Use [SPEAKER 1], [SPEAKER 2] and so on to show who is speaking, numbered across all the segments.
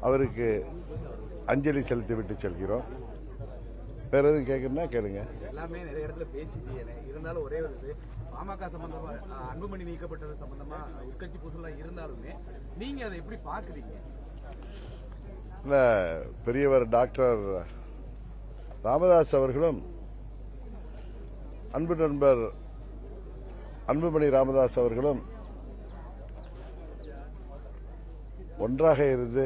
[SPEAKER 1] அவருக்கு அஞ்சலி செலுத்திவிட்டு செல்கிறோம். வேற எதுவும் கேட்கணும்னா கேளுங்க.
[SPEAKER 2] எல்லாமே நிறைய இடத்துல பேசிட்டீங்க. இருந்தாலும் ஒரே ஒரு இது, பாமக சம்பந்தமா அன்புமணி நீக்கப்பட்டது சம்பந்தமா உட்கட்சி பூசலாம் இருந்தாலுமே நீங்க அதை எப்படி பாக்குறீங்க?
[SPEAKER 1] பெரியவர் டாக்டர் ராமதாஸ் அவர்களும் அன்பு நண்பர் அன்புமணி ராமதாஸ் அவர்களும் ஒன்றாக இருந்து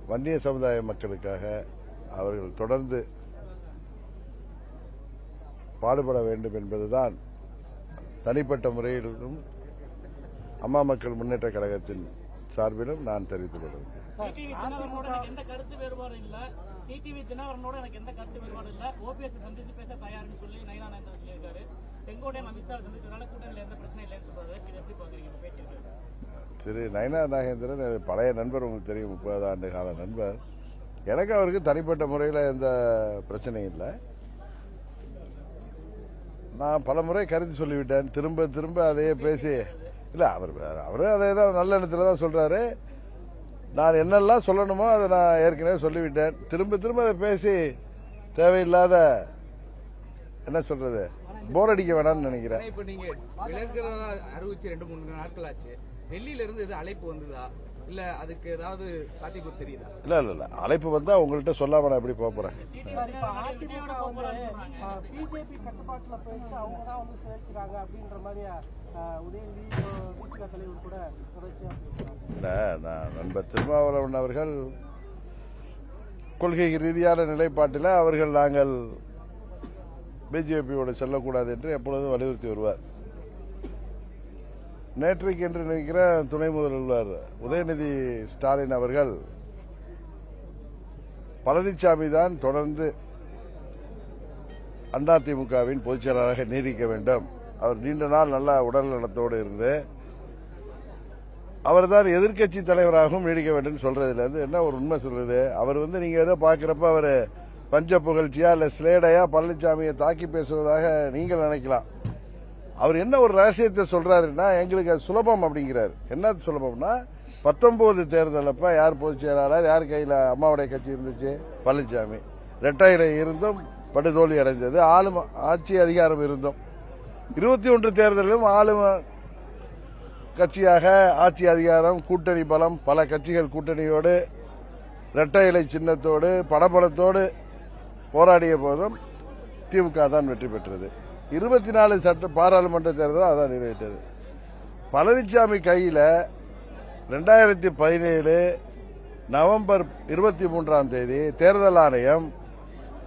[SPEAKER 1] வன்னிய சமுதாய மக்களுக்காக அவர்கள் தொடர்ந்து பாடுபட வேண்டும் என்பதுதான் தனிப்பட்ட முறையிலும் அம்மா மக்கள் முன்னேற்ற கழகத்தின் சார்பிலும் நான் தெரிவித்துக் கொள்கிறேன்.
[SPEAKER 3] எந்த கருத்து வேறுபாடு இல்ல, டிடிவி தினகரனோட எனக்கு எந்த கருத்து வேறுபாடு இல்ல, ஓபிஎஸ் சந்தித்து பேச தயார்னு சொல்லி நயினா நாகேந்திரன் சொல்லியிருக்காரு. செங்கோட்டையன் அமித்ஷா சந்திச்சதுனால கூட்டணியில் எந்த பிரச்சனை இல்லைன்னு சொல்றாரு. இது எப்படி பாக்குறீங்க பேசியிருக்காரு
[SPEAKER 1] திரு நயினா நாகேந்திரன் பழைய நண்பர், உங்களுக்கு தெரியும், 30 ஆண்டு கால நண்பர். எனக்கு அவருக்கு தனிப்பட்ட முறையில் எந்த பிரச்சனையும் இல்லை. நான் பல முறை கருத்து சொல்லிவிட்டேன். திரும்ப திரும்ப அதையே பேசி இல்லை, அவரு அதே தான் நல்ல எண்ணத்தில் தான் சொல்றாரு. நான் என்னெல்லாம் சொல்லணுமோ அதை நான் ஏற்கனவே சொல்லிவிட்டேன். திரும்ப திரும்ப அதை பேசி தேவையில்லாத என்ன சொல்றது போர் அடிக்க வேணாம்னு நினைக்கிறேன்.
[SPEAKER 2] இப்ப நீங்க விலகிறதா அறிவிச்சு 2-3 நாட்கள் ஆச்சு. டெல்லியில இருந்து எது அழைப்பு வந்ததா இல்ல அதுக்கு ஏதாவது சாத்தியக்கூறு தெரியுதா?
[SPEAKER 1] இல்ல அழைப்பு வந்தா உங்கள்கிட்ட சொல்லாம நான் எப்படி போறேன்.
[SPEAKER 4] பிஜேபி கட்டுப்பாட்டுல போயிடுச்சு, அவங்க தான் வந்து சேர்க்கிறாங்க அப்படின்ற மாதிரி உதயநிதி விசிக தலைவர் கூட தொடர்ச்சியா பேசுறாங்க.
[SPEAKER 1] இல்ல, நான் நண்பர் திருமாவளவன் அவர்கள் கொள்கை ரீதியான நிலைப்பாட்டில் அவர்கள் நாங்கள் பிஜேபியோடு செல்லக்கூடாது என்று எப்பொழுதும் வலியுறுத்தி வருவார். நேற்றைக்கு என்று நினைக்கிற துணை முதல்வர் உதயநிதி ஸ்டாலின் அவர்கள் பழனிசாமி தான் தொடர்ந்து அதிமுகவின் பொதுச் செயலாளராக நீடிக்க வேண்டும். அவர் நீண்ட நாள் நல்ல உடல் நலத்தோடு இருந்து அவர் தான் எதிர்க்கட்சி தலைவராகவும் நீடிக்க வேண்டும் சொல்றதுல இருந்து என்ன ஒரு உண்மை சொல்றது. அவர் நீங்க ஏதோ பாக்குறப்ப அவர் பஞ்ச புகழ்ச்சியா இல்ல ஸ்லேடையா பழனிசாமியை தாக்கி பேசுவதாக நீங்கள் நினைக்கலாம். அவர் என்ன ஒரு ரகசியத்தை சொல்றாருன்னா, எங்களுக்கு அது சுலபம் அப்படிங்கிறார். என்ன சுலபம்னா, 19 தேர்தல் அப்ப யார் பொதுச் செயலாளர், யார் கையில அம்மாவுடைய கட்சி இருந்துச்சு, பழனிசாமி. இரட்டையில இருந்தும் படுதோல்வி அடைந்தது, ஆட்சி அதிகாரம் இருந்தும். 21 தேர்தலிலும் ஆளும் கட்சியாக ஆட்சி அதிகாரம், கூட்டணி பலம், பல கட்சிகள் கூட்டணியோடு இரட்டை இலை சின்னத்தோடு பணபலத்தோடு போராடிய போதும் திமுக தான் வெற்றி பெற்றது. 24 சட்ட பாராளுமன்ற தேர்தல் அதான் நிறைவேற்றது. பழனிசாமி கையில 2017 நவம்பர் 23ஆம் தேதி தேர்தல் ஆணையம்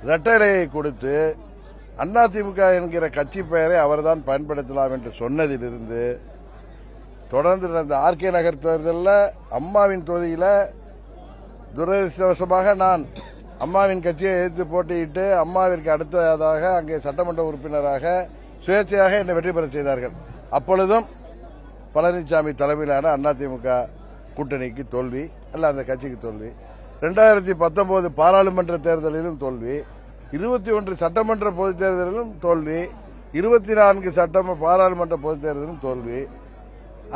[SPEAKER 1] இரட்டைலையை கொடுத்து அதிமுக என்கிற கட்சி பெயரை அவர்தான் பயன்படுத்தலாம் என்று சொன்னதிலிருந்து தொடர்ந்து நடந்த ஆர்கே நகர் தேர்தலில் அம்மாவின் தொகுதியில் துரதிருஷ்டவசமாக நான் அம்மாவின் கட்சியை எதிர்த்து போட்டியிட்டு அம்மாவிற்கு அடுத்ததாக அங்கே சட்டமன்ற உறுப்பினராக சுயேட்சையாக என்னை வெற்றி பெற செய்தார்கள். அப்பொழுதும் பழனிசாமி தலைமையிலான அதிமுக கூட்டணிக்கு தோல்வி, அல்ல அந்த கட்சிக்கு தோல்வி. 2019 பாராளுமன்ற தேர்தலிலும் தோல்வி, 21 சட்டமன்ற பொதுத் தேர்தலிலும் தோல்வி, 24 பாராளுமன்ற பொதுத் தேர்தலிலும் தோல்வி.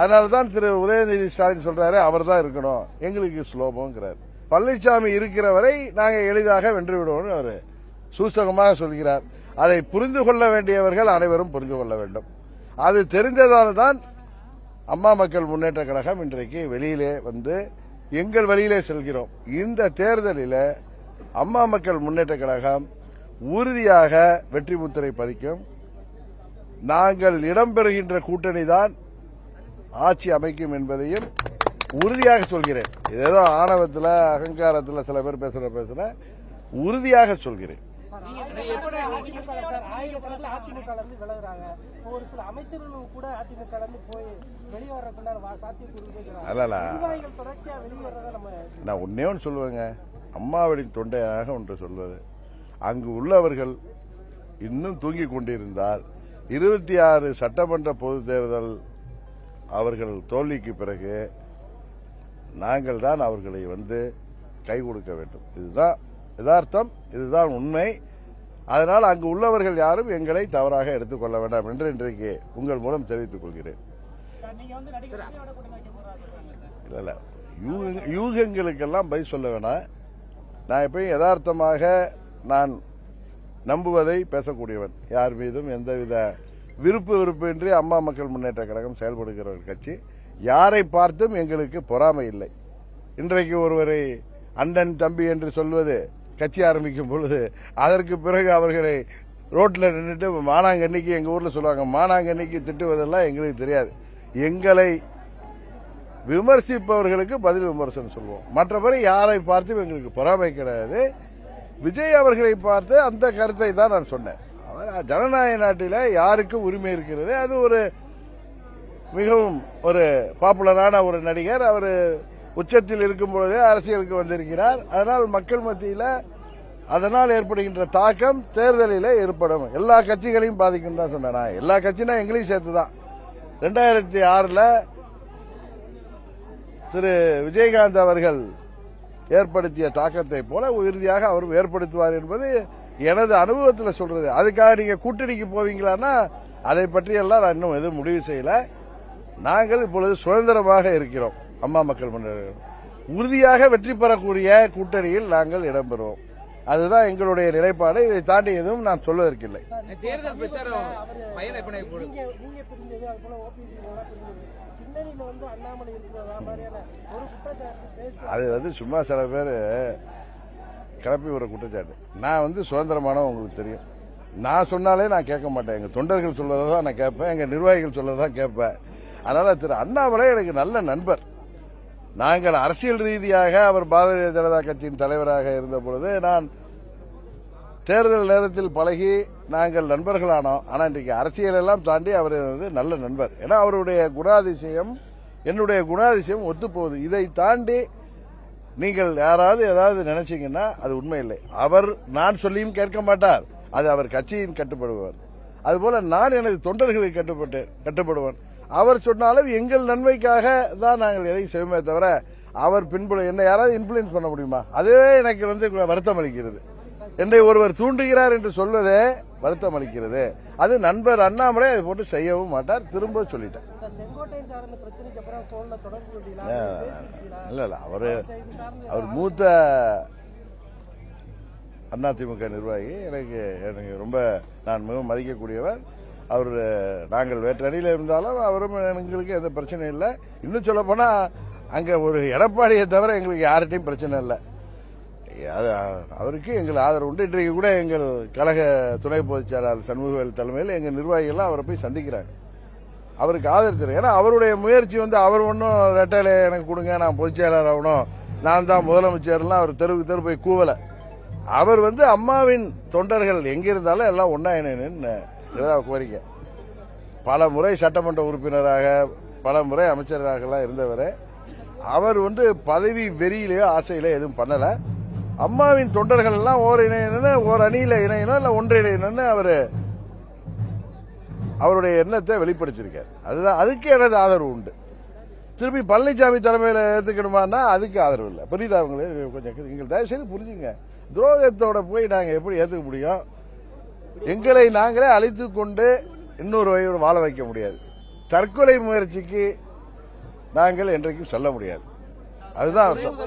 [SPEAKER 1] அதனால்தான் திரு உதயநிதி ஸ்டாலின் சொல்றாரு, அவர் தான் இருக்கணும், எங்களுக்கு சுலபங்கிறார். பழனிசாமி இருக்கிற வரை நாங்கள் எளிதாக வென்று விடுவோம் அவர் சூசகமாக சொல்கிறார். அதை புரிந்து கொள்ள வேண்டியவர்கள் அனைவரும் புரிந்து கொள்ள வேண்டும். அது தெரிந்ததால் தான் அம்மா மக்கள் முன்னேற்ற கழகம் இன்றைக்கு வெளியிலே வந்து எங்கள் வழியிலே செல்கிறோம். இந்த தேர்தலில் அம்மா மக்கள் முன்னேற்ற கழகம் உறுதியாக வெற்றி முத்திரை பதிக்கும். நாங்கள் இடம்பெறுகின்ற கூட்டணி தான் ஆட்சி அமைக்கும் என்பதையும் உறுதியாக சொல்கிறேன். ஏதோ ஆணவத்தில் அகங்காரத்தில் சில பேர் பேசுற உறுதியாக சொல்கிறேன்.
[SPEAKER 4] அதிமுக விலகுறாங்க, ஒரு சில அமைச்சர்களும் கூட அதிமுக போய் வெளிவரக்குண்டான சாத்தியக்கூறு தொடர்ச்சியா வெளிவரத நம்ம.
[SPEAKER 1] நான் ஒன்னே ஒன்று சொல்லுவேங்க, அம்மாவின் தொண்டையாக ஒன்று சொல்வது, அங்கு உள்ளவர்கள் இன்னும் தூங்கிக் கொண்டிருந்தால் 26 சட்டமன்ற பொதுத் தேர்தல் அவர்கள் தோல்விக்கு பிறகு நாங்கள் தான் அவர்களை கை கொடுக்க வேண்டும். இதுதான் யதார்த்தம், இதுதான் உண்மை. அதனால் அங்கு உள்ளவர்கள் யாரும் எங்களை தவறாக எடுத்துக்கொள்ள வேண்டாம் என்று இன்றைக்கு உங்கள் மூலம் தெரிவித்துக் கொள்கிறேன். இல்ல யூகங்களுக்கெல்லாம் பதில் சொல்ல வேணாம். நான் எப்பயும் யதார்த்தமாக நான் நம்புவதை பேசக்கூடியவன். யார் மீதும் எந்தவித விருப்பு இன்றி அம்மா மக்கள் முன்னேற்ற கழகம் செயல்படுகிற ஒரு கட்சி. யாரை பார்த்தும் எங்களுக்கு பொறாமை இல்லை. இன்றைக்கு ஒருவரை அண்ணன் தம்பி என்று சொல்வது கட்சி ஆரம்பிக்கும் பொழுது அதற்கு பிறகு அவர்களை ரோட்டில் நின்றுட்டு மானாங்கண்ணிக்கு, எங்கள் ஊரில் சொல்லுவாங்க, மானாங்கண்ணிக்கு திட்டுவதெல்லாம் எங்களுக்கு தெரியாது. எங்களை விமர்சிப்பவர்களுக்கு பதில் விமர்சனம் சொல்லுவோம். மற்றபடி யாரை பார்த்தும் எங்களுக்கு பொறாமை கிடையாது. விஜய் அவர்களை பார்த்து அந்த கருத்தை தான் நான் சொன்னேன். அவர் ஜனநாயக நாட்டில் யாருக்கு உரிமை இருக்கிறது. அது ஒரு மிகவும் ஒரு பாப்புலரான ஒரு நடிகர். அவர் உச்சத்தில் இருக்கும் பொழுதே அரசியலுக்கு வந்திருக்கிறார். அதனால் மக்கள் மத்தியில் அதனால் ஏற்படுகின்ற தாக்கம் தேர்தலில் ஏற்படும். எல்லா கட்சிகளையும் பாதிக்கும் தான் சொன்னேன். எல்லா கட்சினா எங்களையும் சேர்த்து தான். 2006 திரு விஜயகாந்த் அவர்கள் ஏற்படுத்திய தாக்கத்தை போல இறுதியாக அவர் ஏற்படுத்துவார் என்பது எனது அனுபவத்தில் சொல்றது. அதுக்காக நீங்க கூட்டணிக்கு போவீங்களான்னா அதை பற்றியெல்லாம் நான் இன்னும் எதுவும் முடிவு செய்யல. நாங்கள் இப்பொழுது சுதந்திரமாக இருக்கிறோம். அம்மா மக்கள் முன்னேற்ற உறுதியாக வெற்றி பெறக்கூடிய கூட்டணியில் நாங்கள் இடம்பெறுவோம். அதுதான் எங்களுடைய நிலைப்பாடு. இதை தாண்டி எதுவும் நான் சொல்வதற்கில்லை.
[SPEAKER 2] தேர்தல் பிரச்சாரம் பயணம் எப்படி
[SPEAKER 4] நீங்க பிரிஞ்சது, அது போல ஓபிசி பின்னணியில அண்ணாமலை இருக்கிறதா மாதிரியான ஒரு குற்றச்சாட்டு
[SPEAKER 1] அது சும்மா சில பேர் கிளப்பி ஒரு குற்றச்சாட்டு. நான் சுதந்திரமானவன் உங்களுக்கு தெரியும். நான் சொன்னாலே நான் கேட்க மாட்டேன். எங்க தொண்டர்கள் சொல்வதை தான் நான் கேட்பேன். எங்க நிர்வாகிகள் சொல்வதை தான் கேட்பேன். அதனால திரு அண்ணாமலை எனக்கு நல்ல நண்பர். நாங்கள் அரசியல் ரீதியாக அவர் பாரதிய ஜனதா கட்சியின் தலைவராக இருந்த பொழுது நான் தேர்தல் நேரத்தில் பழகி நாங்கள் நண்பர்களானோம். ஆனால் இன்றைக்கு அரசியல் எல்லாம் தாண்டி அவர் நல்ல நண்பர். ஏன்னா அவருடைய குணாதிசயம் என்னுடைய குணாதிசயம் ஒத்துப்போகுது. இதை தாண்டி நீங்கள் யாராவது ஏதாவது நினைச்சீங்கன்னா அது உண்மை இல்லை. அவர் நான் சொல்லியும் கேட்க மாட்டார். அது அவர் கட்சியின் கட்டுப்படுவார். அதுபோல நான் எனது தொண்டர்களுக்கு கட்டுப்படுவேன். அவர் சொன்னாலும் எங்கள் நன்மைக்காக தான் நாங்கள் எதையும் செய்வோமே தவிர அவர் என்ன யாராவது இன்ஃபுளுன்ஸ் பண்ண முடியுமா? அதுவே எனக்கு வருத்தம் அளிக்கிறது. என்னை ஒருவர் தூண்டுகிறார் என்று சொல்வதே வருத்தம் அளிக்கிறது. அது நண்பர் அண்ணாமலை அதை போட்டு செய்யவும் மாட்டார். திரும்ப சொல்லிட்டேன். இல்ல அவர் மூத்த அதிமுக நிர்வாகி. எனக்கு ரொம்ப நான் மிகவும் மதிக்கக்கூடியவர். அவர் நாங்கள் வேற்று அணியில் இருந்தாலும் அவரும் எங்களுக்கு எந்த பிரச்சனையும் இல்லை. இன்னும் சொல்ல போனா அங்க ஒரு எடப்பாடியை தவிர எங்களுக்கு யார்கிட்டையும் பிரச்சனை இல்லை. அவருக்கு எங்கள் ஆதரவு உண்டு. இன்றைக்கு கூட எங்கள் கழக துணை பொதுச் செயலாளர் சண்முகவேல் தலைமையில் எங்கள் நிர்வாகிகள்லாம் அவரை போய் சந்திக்கிறாங்க. அவருக்கு ஆதரித்தார். ஏன்னா அவருடைய முயற்சி அவர் ஒன்றும் ரெட்டையில எனக்கு கொடுங்க, நான் பொதுச் செயலாளர் ஆகணும், நான் தான் முதலமைச்சர்லாம் அவர் தெருவுக்கு தெரு போய் கூவலை. அவர் அம்மாவின் தொண்டர்கள் எங்கிருந்தாலும் எல்லாம் ஒன்னா இணைன்னு கோரிக்கை. பல முறை சட்டமன்ற உறுப்பினராக பல முறை அமைச்சராக இருந்தவர். அவர் பதவி வெறியிலேயோ ஆசையில எதுவும் பண்ணல. அம்மாவின் தொண்டர்கள் எல்லாம் ஓர் இணையணும், ஓர் அணியில இணையணும், இல்ல ஒன்றிணையணும்னு அவருடைய எண்ணத்தை வெளிப்படுத்தியிருக்கார். அதுதான் அதுக்கு எனது ஆதரவு உண்டு. திருப்பி பழனிசாமி தலைமையில ஏத்துக்கணுமான்னா அதுக்கு ஆதரவு இல்லை. புரியுதா? அவங்களே கொஞ்சம் நீங்கள் தயவு செய்து புரிஞ்சுங்க. துரோகத்தோட போய் நாங்க எப்படி ஏத்துக்க முடியும்? எங்களை நாங்களே அழைத்து கொண்டு இன்னொரு வாழ வைக்க முடியாது. தற்கொலை முயற்சிக்கு நாங்கள் என்றைக்கும் சொல்ல முடியாது. அதுதான் அர்த்தம்.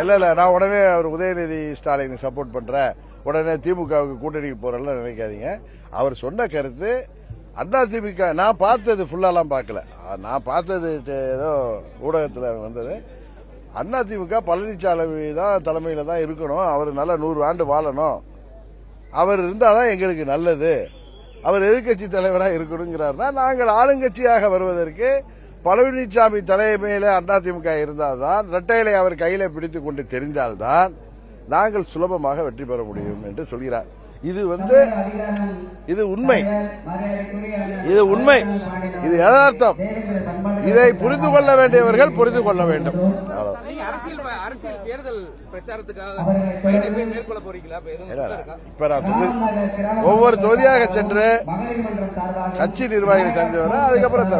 [SPEAKER 1] இல்ல நான் உடனே அவர் உதயநிதி ஸ்டாலினை சப்போர்ட் பண்றேன், உடனே திமுகவுக்கு கூட்டணிக்கு போறேன்னு நினைக்காதீங்க. அவர் சொன்ன கருத்து அதிமுக நான் பார்த்தது ஃபுல்லாலாம் பார்க்கல. நான் பார்த்தது ஏதோ ஊடகத்தில் வந்தது. அதிமுக பழனிசாமி தான் தலைமையில தான் இருக்கணும். அவர் நல்லா 100 ஆண்டு வாழணும். அவர் இருந்தாதான் எங்களுக்கு நல்லது. அவர் எதிர்கட்சி தலைவராக இருக்கணுங்கிறார்னா நாங்கள் ஆளுங்கட்சியாக வருவதற்கு பழனிசாமி தலைமையில அதிமுக இருந்தால்தான், இரட்டையிலை அவர் கையில பிடித்துக் கொண்டு தெரிந்தால்தான் நாங்கள் சுலபமாக வெற்றி பெற முடியும் என்று சொல்கிறார். இது இது உண்மை, இது உண்மை, இது யதார்த்தம். இதை புரிந்து கொள்ள வேண்டியவர்கள் புரிந்து கொள்ள வேண்டும்.
[SPEAKER 2] அரசியல் தேர்தல் பிரச்சாரத்துக்காக மேற்கொள்ள போறீங்களா?
[SPEAKER 1] இப்ப நான் ஒவ்வொரு தொகுதியாக சென்று கட்சி நிர்வாகிகள் செஞ்சு வர அதுக்கப்புறம்